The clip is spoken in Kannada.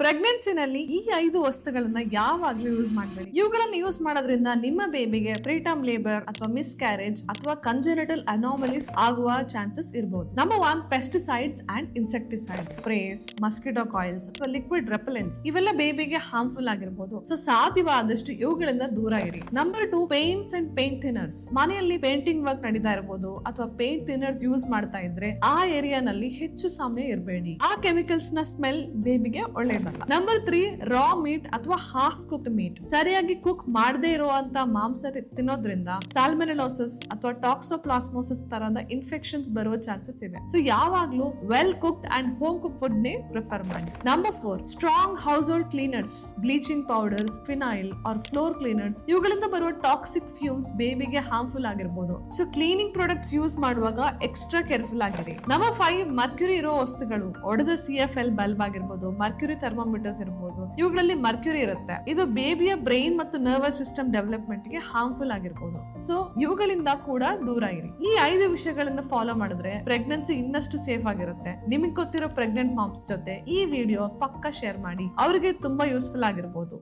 ಪ್ರೆಗ್ನೆನ್ಸಿನಲ್ಲಿ ಈ 5 ವಸ್ತುಗಳನ್ನ ಯಾವಾಗ್ಲೂ ಯೂಸ್ ಮಾಡಬೇಡಿ. ಇವುಗಳನ್ನ ಯೂಸ್ ಮಾಡೋದ್ರಿಂದ ನಿಮ್ಮ ಬೇಬಿಗೆ ಪ್ರೀಟರ್ಮ್ ಲೇಬರ್ ಅಥವಾ ಮಿಸ್ ಕ್ಯಾರೇಜ್ ಅಥವಾ ಕಂಜೆನಿಟಲ್ ಅನಾಮಲೀಸ್ ಆಗುವ ಚಾನ್ಸಸ್ ಇರಬಹುದು. Number 1, pesticides and insecticides, sprays, mosquito coils ಅಥವಾ ಲಿಕ್ವಿಡ್ ರೆಪಲೆಂಟ್ಸ್ ಇವೆಲ್ಲ ಬೇಬಿಗೆ ಹಾರ್ಮ್ಫುಲ್ ಆಗಿರಬಹುದು. ಸೊ ಸಾಧ್ಯವಾದಷ್ಟು ಇವುಗಳಿಂದ ದೂರ ಇರಿ. Number 2, paints and paint thinners. ಮನೆಯಲ್ಲಿ ಪೇಂಟಿಂಗ್ ವರ್ಕ್ ನಡೀತಾ ಇರಬಹುದು ಅಥವಾ ಪೇಂಟ್ ಥಿನ್ನರ್ಸ್ ಯೂಸ್ ಮಾಡ್ತಾ ಇದ್ರೆ ಆ ಏರಿಯಾನಲ್ಲಿ ಹೆಚ್ಚು ಸಮಯ ಇರಬೇಡಿ. ಆ ಕೆಮಿಕಲ್ಸ್ ನ ಸ್ಮೆಲ್ ಬೇಬಿಗೆ ಒಳ್ಳೆಯದಲ್ಲ. ನಂಬರ್ 3, ರಾ ಮೀಟ್ ಅಥವಾ ಹಾಫ್ ಕುಕ್ಡ್ ಮೀಟ್. ಸರಿಯಾಗಿ ಕುಕ್ ಮಾಡದೇ ಇರುವಂತ ಮಾಂಸ ತಿನ್ನೋದ್ರಿಂದ ಸಾಲ್ಮೊನೆಲೋಸಿಸ್ ಅಥವಾ ಟಾಕ್ಸೋಪ್ಲಾಸ್ಮೋಸಿಸ್ ತರಹದ ಇನ್ಫೆಕ್ಷನ್ಸ್ ಬರುವ ಚಾನ್ಸಸ್ ಇವೆ. ಸೊ ಯಾವಾಗ್ಲೂ well cooked and home cook food ನೇ ಪ್ರಿಫರ್ ಮಾಡಿ. Number 4, strong household cleaners, bleaching powders, phenyl or floor cleaners ಇವುಗಳಿಂದ ಬರುವ ಟಾಕ್ಸಿಕ್ ಫ್ಯೂಮ್ಸ್ ಬೇಬಿಗೆ ಹಾರ್ಮ್ಫುಲ್ ಆಗಿರಬಹುದು. ಸೊ ಕ್ಲೀನಿಂಗ್ ಪ್ರಾಡಕ್ಟ್ಸ್ ಯೂಸ್ ಮಾಡುವಾಗ ಎಕ್ಸ್ಟ್ರಾ ಕೇರ್ಫುಲ್ ಆಗಿರಿ. ನಂಬರ್ 5, ಮರ್ಕ್ಯುರಿ ಇರೋ ವಸ್ತುಗಳು, ಒಡೆದ CFL ಬಲ್ಬ್ ಆಗಿರ್ಬೋದು, ಮರ್ಕ್ಯುರಿ ಥರ್ಮೋಮೀಟರ್ಸ್ ಇರಬಹುದು. ಇವುಗಳಲ್ಲಿ ಮರ್ಕ್ಯುರಿ ಇರುತ್ತೆ. ಇದು ಬೇಬಿಯ ಬ್ರೈನ್ ಮತ್ತು ನರ್ವಸ್ ಸಿಸ್ಟಮ್ ಡೆವಲಪ್ಮೆಂಟ್ ಗೆ ಹಾರ್ಮ್ಫುಲ್ ಆಗಿರಬಹುದು. ಸೊ ಇವುಗಳಿಂದ ಕೂಡ ದೂರ ಇರಿ. ಈ 5 ವಿಷಯಗಳನ್ನ ಫಾಲೋ ಮಾಡಿದ್ರೆ ಪ್ರೆಗ್ನೆನ್ಸಿ ಇನ್ನಷ್ಟು ಸೇಫ್ ಆಗಿರುತ್ತೆ. ನಿಮಗೆ ಗೊತ್ತಿರೋ ಪ್ರೆಗ್ನೆಂಟ್ ಮಾಮ್ಸ್ ಜೊತೆ ಈ ವಿಡಿಯೋ ಪಕ್ಕ ಶೇರ್ ಮಾಡಿ, ಅವರಿಗೆ ತುಂಬಾ ಯೂಸ್ಫುಲ್ ಆಗಿರಬಹುದು.